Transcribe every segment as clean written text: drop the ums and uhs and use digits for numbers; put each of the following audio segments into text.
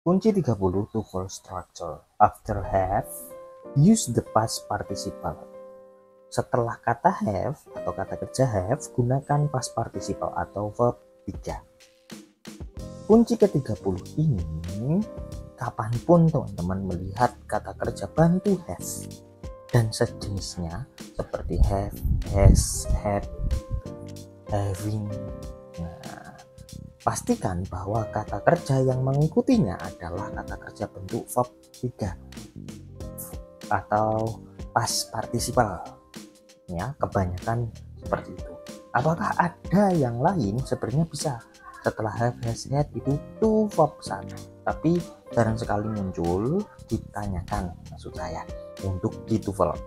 Kunci 30 to full structure. After have, use the past participle. Setelah kata have atau kata kerja have, gunakan past participle atau verb 3. Kunci ke-30 ini, kapanpun teman-teman melihat kata kerja bantu have dan sejenisnya seperti have, has, had, having. Nah, pastikan bahwa kata kerja yang mengikutinya adalah kata kerja bentuk verb 3 atau past participle. Ya, kebanyakan seperti itu. Apakah ada yang lain? Sebenarnya bisa. Setelah have, has, had itu to verb 1. Tapi jarang sekali muncul ditanyakan, maksud saya, untuk gitu verb.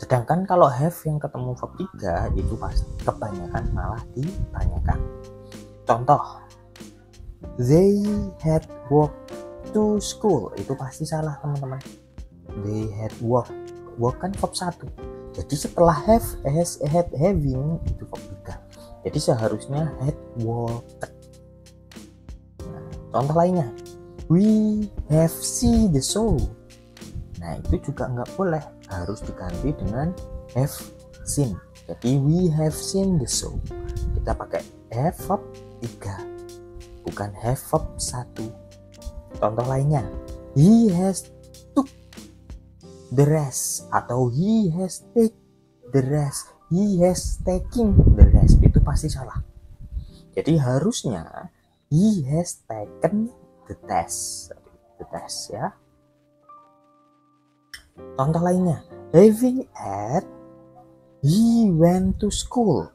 Sedangkan kalau have yang ketemu verb 3 itu pasti kebanyakan malah ditanyakan. Contoh, they had walked to school, itu pasti salah teman-teman. They had walked, walk kan verb 1. Jadi setelah have, has, had, having itu verb 3. Jadi seharusnya had walked. Nah, contoh lainnya, we have seen the show. Nah itu juga nggak boleh, harus diganti dengan have seen. Jadi we have seen the show. Kita pakai have verb 3, bukan have verb 1. Contoh lainnya, he has took the rest atau he has take the rest, he has taking the rest, itu pasti salah. Jadi harusnya he has taken the test ya. Contoh lainnya, having had, he went to school.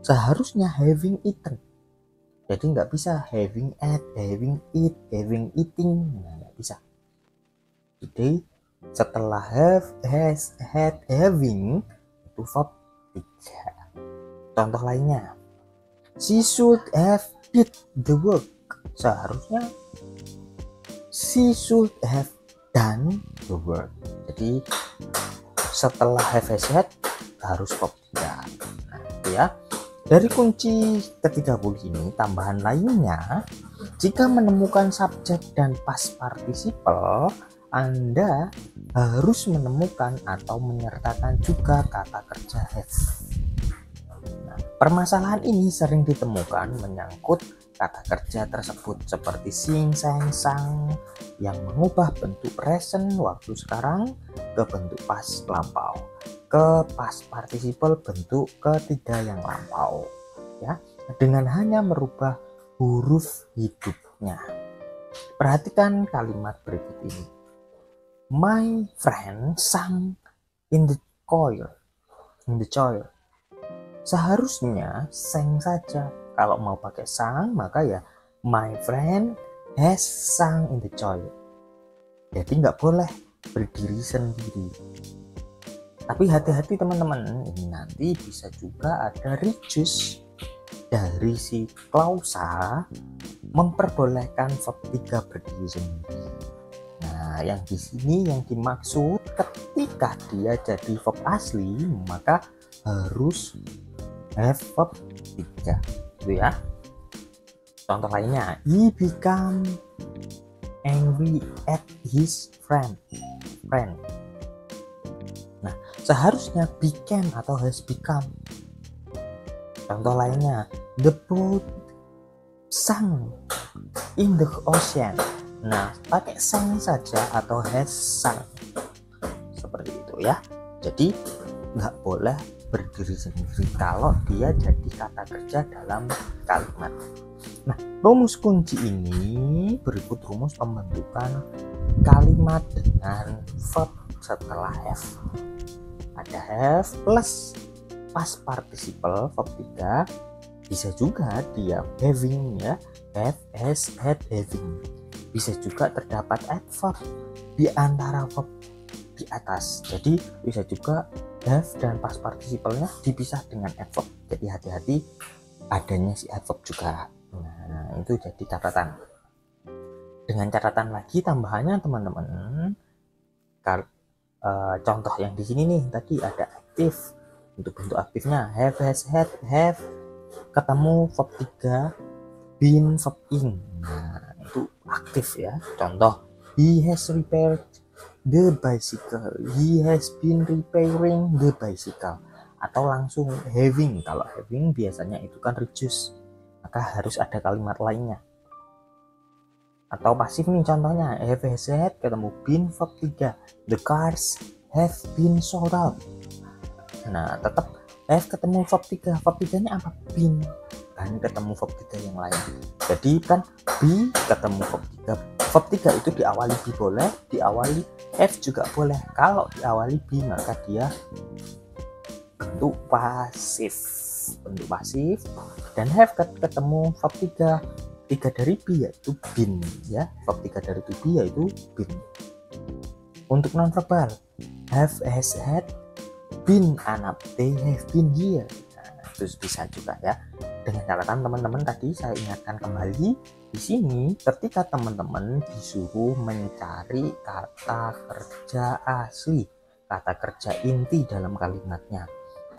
Seharusnya having eaten. Jadi nggak bisa having at, having eat, having eating. Nah, nggak bisa. Jadi setelah have, has, had, having itu verb 3. Contoh lainnya, she should have did the work. Seharusnya she should have done the work. Jadi setelah have, has, had harus verb 3. Nah, itu ya. Dari kunci ke-30 ini, tambahan lainnya, jika menemukan subjek dan past participle, Anda harus menemukan atau menyertakan juga kata kerja have. Nah, permasalahan ini sering ditemukan menyangkut kata kerja tersebut seperti sing, sang, sang yang mengubah bentuk present waktu sekarang ke bentuk past lampau, ke past participle bentuk ketiga yang lampau ya, dengan hanya merubah huruf hidupnya. Perhatikan kalimat berikut ini. My friend sang in the choir. Seharusnya sang saja. Kalau mau pakai sang maka ya my friend has sang in the choir. Jadi nggak boleh berdiri sendiri. Tapi hati-hati teman-teman, ini nanti bisa juga ada reduce dari si klausa memperbolehkan verb 3 berdiri sendiri. Nah, yang di sini yang dimaksud ketika dia jadi verb asli maka harus have verb 3, gitu ya. Contoh lainnya, he become angry at his friend. Nah, seharusnya became atau has become. Contoh lainnya, the boat sank in the ocean. Nah, pakai sang saja atau has sunk. Seperti itu ya. Jadi nggak boleh berdiri sendiri kalau dia jadi kata kerja dalam kalimat. Nah, rumus kunci ini berikut rumus pembentukan kalimat dengan verb setelah have. Ada have plus past participle verb 3. Bisa juga dia having ya, have, has, had, having. Bisa juga terdapat adverb di antara verb di atas. Jadi bisa juga have dan past participle-nya dipisah dengan adverb. Jadi hati-hati adanya si adverb juga. Nah, itu jadi catatan. Dengan catatan lagi tambahannya teman-teman, contoh yang di sini nih tadi ada aktif. Untuk bentuk aktifnya have, has, had, have ketemu verb 3, been, verb in. Nah, bentuk aktif ya. Contoh, he has repaired the bicycle, he has been repairing the bicycle. Atau langsung having. Kalau having biasanya itu kan reduce, maka harus ada kalimat lainnya. Atau pasif nih, contohnya have has had ketemu been verb 3, the cars have been sold out. Nah tetap have ketemu verb 3, verb 3 nya apa? Been, dan ketemu verb 3 yang lain. Jadi kan be ketemu verb 3, verb 3 itu diawali be boleh, diawali have juga boleh. Kalau diawali be maka dia bentuk pasif, dan have ketemu verb 3 dari be yaitu been ya, verb 3 dari to be yaitu been. Untuk non verbal, have has had been anak, they have been here. Nah, itu bisa juga ya. Dengan catatan teman-teman tadi saya ingatkan kembali, di sini ketika teman-teman disuruh mencari kata kerja asli, kata kerja inti dalam kalimatnya,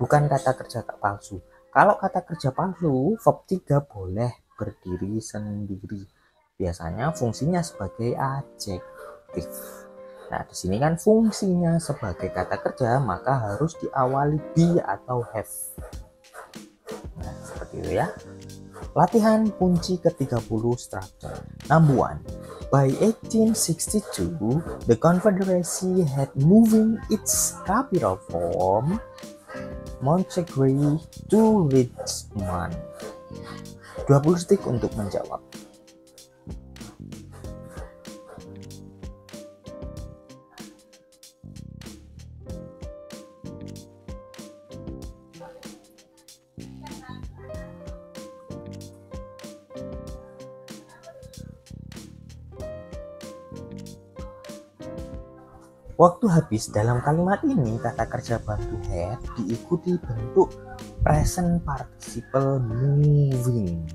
bukan kata kerja palsu. Kalau kata kerja palsu, verb 3 boleh berdiri sendiri. Biasanya fungsinya sebagai adjektif. Nah, di sini kan fungsinya sebagai kata kerja, maka harus diawali be atau have. Nah, seperti itu ya. Latihan kunci ke-30 structure. Number 1. By 1862, the Confederacy had moving its capital from Montgomery to Richmond. 20 detik untuk menjawab. Waktu habis. Dalam kalimat ini kata kerja bantu had diikuti bentuk present participle moving.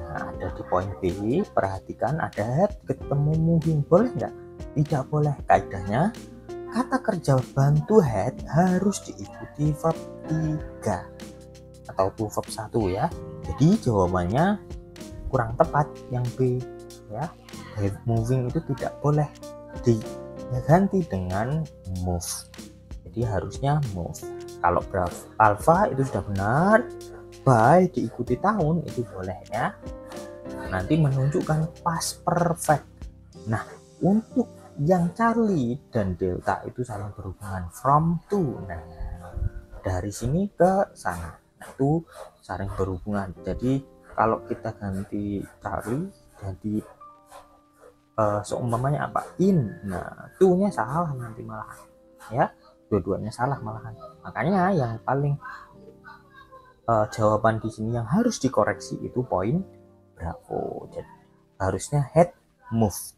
Nah, ada di poin B, perhatikan ada had ketemu moving, boleh nggak? Tidak boleh. Kaidahnya kata kerja bantu had harus diikuti verb 3 atau verb 1 ya. Jadi jawabannya kurang tepat yang B ya. Have moving itu tidak boleh diganti dengan move. Jadi harusnya move. Kalau alpha itu sudah benar, by diikuti tahun itu boleh ya. Nanti menunjukkan past perfect. Nah, untuk yang Charlie dan Delta itu saling berhubungan from to. Nah, dari sini ke sana. Nah, itu saling berhubungan. Jadi kalau kita ganti Charlie jadi seumpamanya apa? In. Nah, to-nya salah nanti malahan. Ya, dua-duanya salah malahan. Makanya yang paling jawaban di sini yang harus dikoreksi itu poin bravo. Jadi harusnya had moved.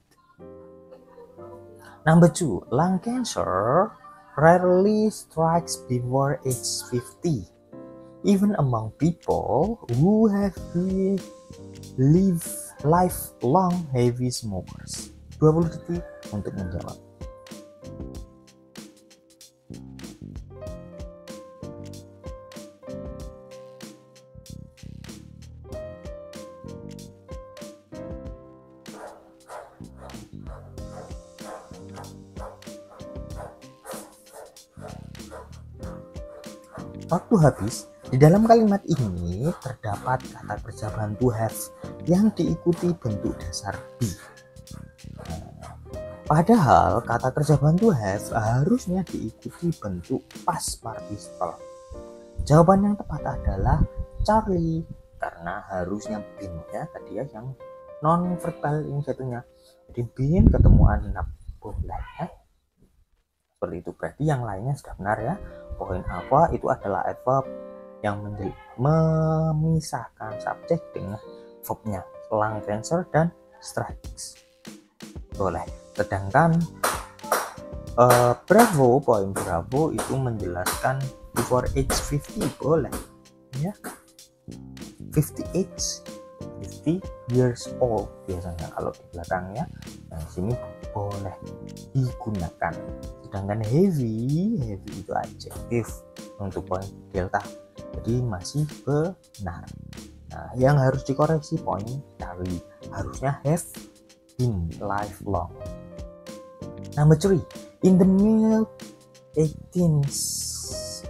Number 2, lung cancer rarely strikes before age 50, even among people who have been lifelong heavy smokers. 20 detik untuk menjawab. Waktu habis. Di dalam kalimat ini terdapat kata kerja bantu have yang diikuti bentuk dasar be. Padahal kata kerja bantu have harusnya diikuti bentuk past participle. Jawaban yang tepat adalah Charlie, karena harusnya been ya tadi ya, yang non verbal ini satunya. Jadi been ketemu anak boleh ya. Seperti itu, berarti yang lainnya sudah benar ya. Poin apa itu adalah adverb yang memisahkan subjek dengan verbnya, lung cancer dan strikes. Boleh. Sedangkan bravo, poin bravo itu menjelaskan before age 50 boleh ya. 50 years old biasanya kalau di belakangnya. Nah, sini boleh digunakan. Sedangkan heavy itu adjektif untuk poin delta. Jadi masih benar. Nah, yang harus dikoreksi poin Charlie, harusnya have been lifelong. Number 3, in the mid 18th,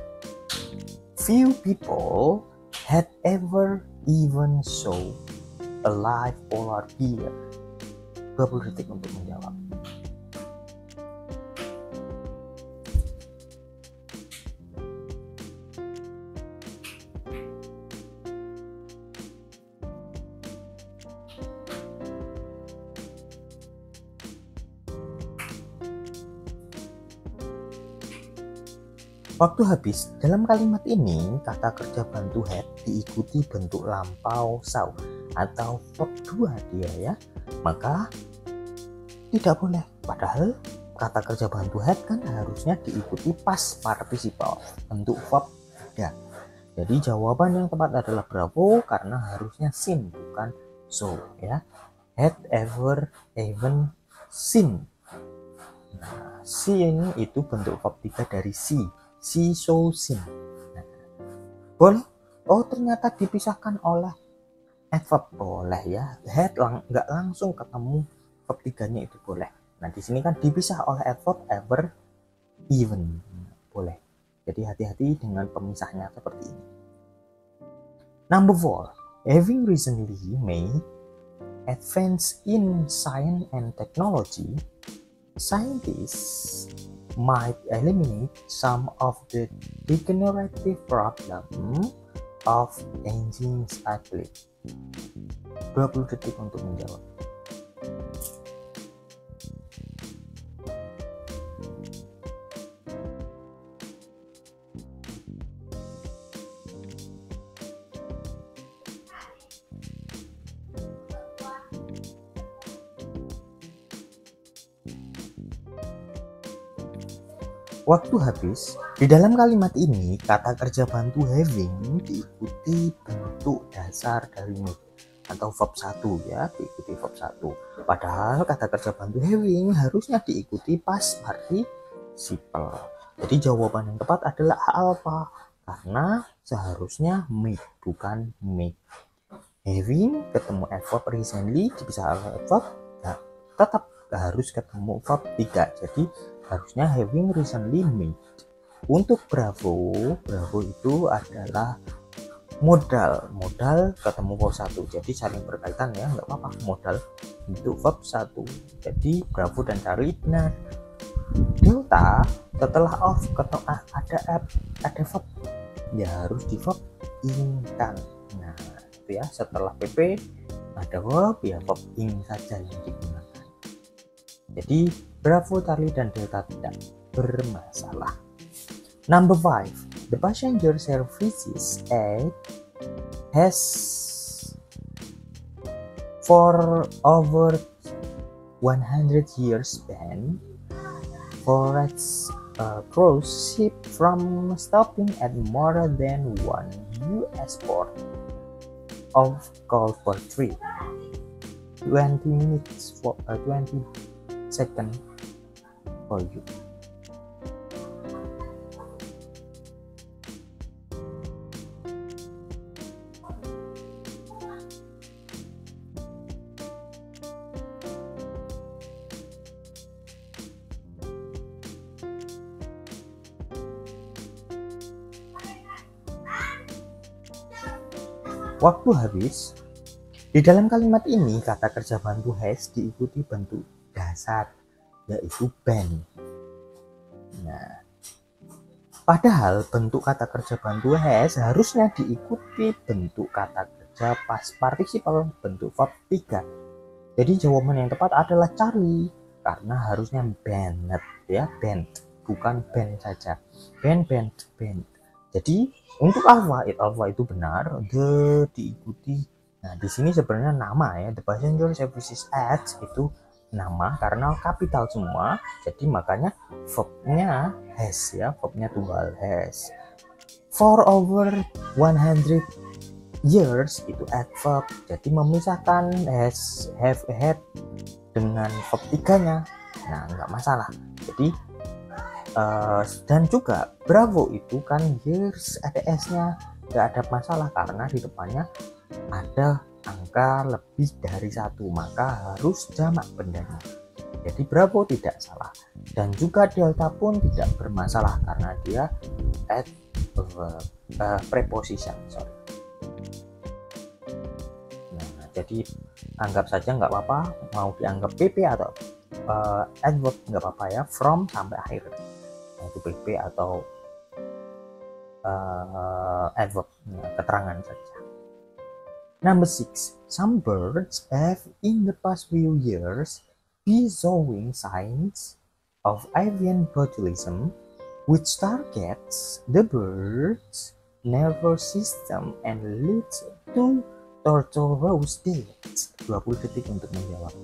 few people had ever even saw a live polar bear. 20 detik untuk menjawab. Waktu habis. Dalam kalimat ini, kata kerja bantu had diikuti bentuk lampau saw atau verb 2 dia ya. Maka tidak boleh. Padahal kata kerja bantu had kan harusnya diikuti past participle bentuk verb 3. Jadi jawaban yang tepat adalah bravo karena harusnya seen bukan so ya. Had ever even seen. Nah, seen itu bentuk verb 3 dari see. See, so, seen. Nah, boleh. Oh, ternyata dipisahkan oleh adverb. Boleh ya. Had nggak langsung ketemu verb 3-nya itu boleh. Nah, di sini kan dipisah oleh adverb ever, even. Boleh. Jadi hati-hati dengan pemisahnya seperti ini. Number 4. Having recently made advance in science and technology, scientists might eliminate some of the degenerative problem of aging athlete. 20 detik untuk menjawab. Waktu habis. Di dalam kalimat ini, kata kerja bantu having diikuti bentuk dasar dari make atau verb 1 ya, diikuti verb 1. Padahal kata kerja bantu having harusnya diikuti past participle. Jadi jawaban yang tepat adalah alpha karena seharusnya make bukan make. Having ketemu adverb recently dipisah oleh adverb, nah, tetap harus ketemu verb 3. Jadi harusnya having recently made. Untuk bravo itu adalah modal ketemu verb 1. Jadi saling berkaitan ya, nggak apa-apa modal untuk verb 1. Jadi bravo dan Charlie benar. Delta setelah of ketemu ada verb ya harus di verb ingkan. Nah itu ya, setelah pp ada verb ya verb ing saja yang digunakan. Jadi bravo, Charlie, dan Delta tidak bermasalah. Number 5. The passenger services act has for over 100 years been forwards cruise ship from stopping at more than one US port of call for free. 20 minutes for 20 second for you. Waktu habis. Di dalam kalimat ini kata kerja bantu has diikuti bentuk dasar yaitu been. Nah, padahal bentuk kata kerja bantu has harusnya diikuti bentuk kata kerja past participle bentuk verb 3. Jadi jawaban yang tepat adalah Charlie karena harusnya Bennett ya, Bent bukan Ben saja. Ben. Jadi untuk alpha itu benar, the diikuti. Nah, di sini sebenarnya nama ya, the passenger services act itu nama karena kapital semua. Jadi makanya verbnya has ya, verbnya tunggal has. For over 100 years itu adverb. Jadi memisahkan has, have, had dengan verb 3-nya. Nah, nggak masalah. Jadi dan juga bravo itu kan years ada s-nya, nggak ada masalah karena di depannya ada angka angka lebih dari 1, maka harus jamak bendanya. Jadi Bravo tidak salah, dan juga Delta pun tidak bermasalah karena dia preposition. Nah, jadi anggap saja nggak apa-apa, mau dianggap PP atau adverb nggak apa-apa ya, from sampai akhir, yaitu PP atau adverb, keterangan saja. Number 6, some birds have in the past few years been showing signs of avian botulism, which targets the bird's nervous system and leads to torturous deaths. 20 detik untuk menjawab.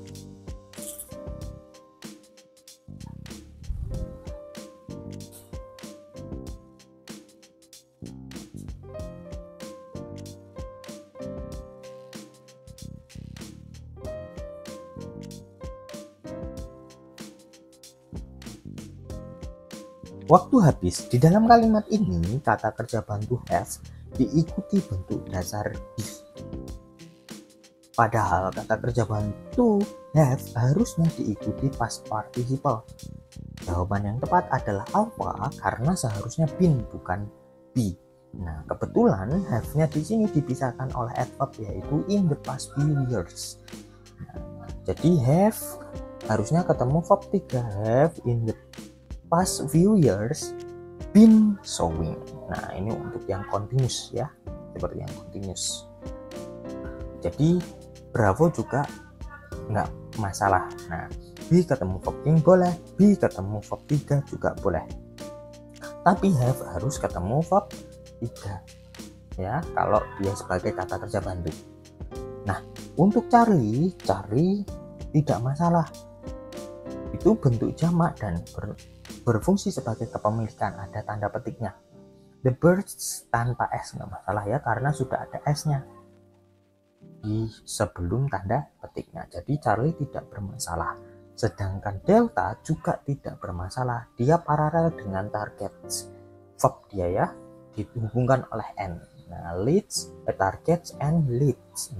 Waktu habis. Di dalam kalimat ini kata kerja bantu have diikuti bentuk dasar be. Padahal kata kerja bantu have harusnya diikuti past participle. Jawaban yang tepat adalah alpha karena seharusnya been bukan be. Nah, kebetulan have-nya di sini dipisahkan oleh adverb yaitu in the past few years. Nah, jadi have harusnya ketemu verb 3, have in the past few years been showing. Nah, ini untuk yang continuous ya, seperti yang continuous. Jadi Bravo juga nggak masalah. Nah, be ketemu verb ing boleh, be ketemu verb 3 juga boleh. Tapi have harus ketemu verb 3 ya, kalau dia sebagai kata kerja bantu. Nah, untuk Charlie tidak masalah. Itu bentuk jamak dan berfungsi sebagai kepemilikan, ada tanda petiknya. The birds tanpa S nggak masalah ya, karena sudah ada S-nya di sebelum tanda petiknya. Jadi Charlie tidak bermasalah. Sedangkan Delta juga tidak bermasalah. Dia paralel dengan target verb dia ya, dihubungkan oleh N. Nah, leads, targets, and leads.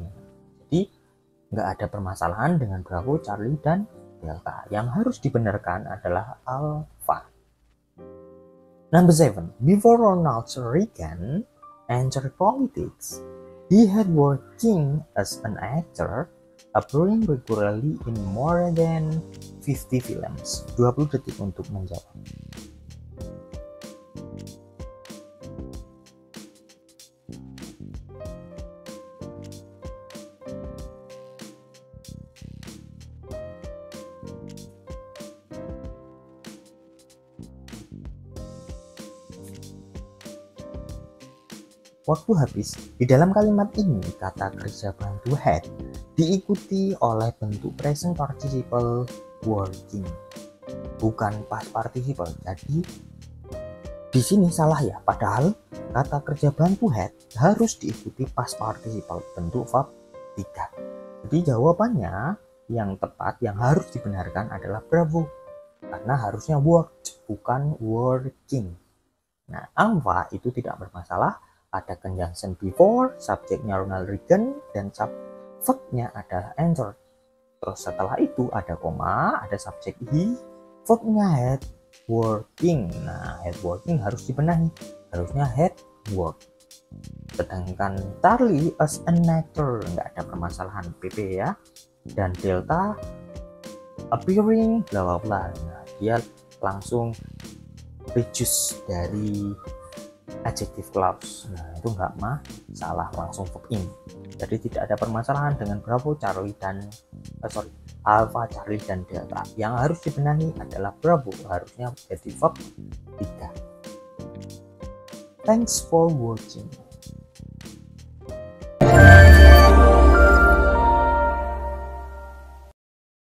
Jadi nggak ada permasalahan dengan Bravo, Charlie, dan Delta. Yang harus dibenarkan adalah alpha. Number 7. Before Ronald Reagan entered politics, he had working as an actor, appearing regularly in more than 50 films. 20 detik untuk menjawab. Waktu habis. Di dalam kalimat ini kata kerja bantu had diikuti oleh bentuk present participle working, bukan past participle. Jadi di sini salah ya, padahal kata kerja bantu had harus diikuti past participle bentuk verb 3. Jadi jawabannya yang tepat, yang harus dibenarkan adalah Bravo, karena harusnya worked bukan working. Nah, alpha itu tidak bermasalah. Ada conjunction before, subjeknya Ronald Reagan, dan verbnya adalah entered. Terus setelah itu ada koma, ada subjek he, verbnya had working. Nah, had working harus dibenahi, harusnya had work. Sedangkan Charlie as an actor nggak ada permasalahan PP ya. Dan Delta appearing bla bla bla. Nah, dia langsung reduce dari adjective clause. Nah, itu nggak masalah, langsung verb in. Jadi tidak ada permasalahan dengan Bravo, Charlie, dan Alpha, Charlie, dan Delta. Yang harus dibenahi adalah Bravo, harusnya jadi verb 3. Thanks for watching.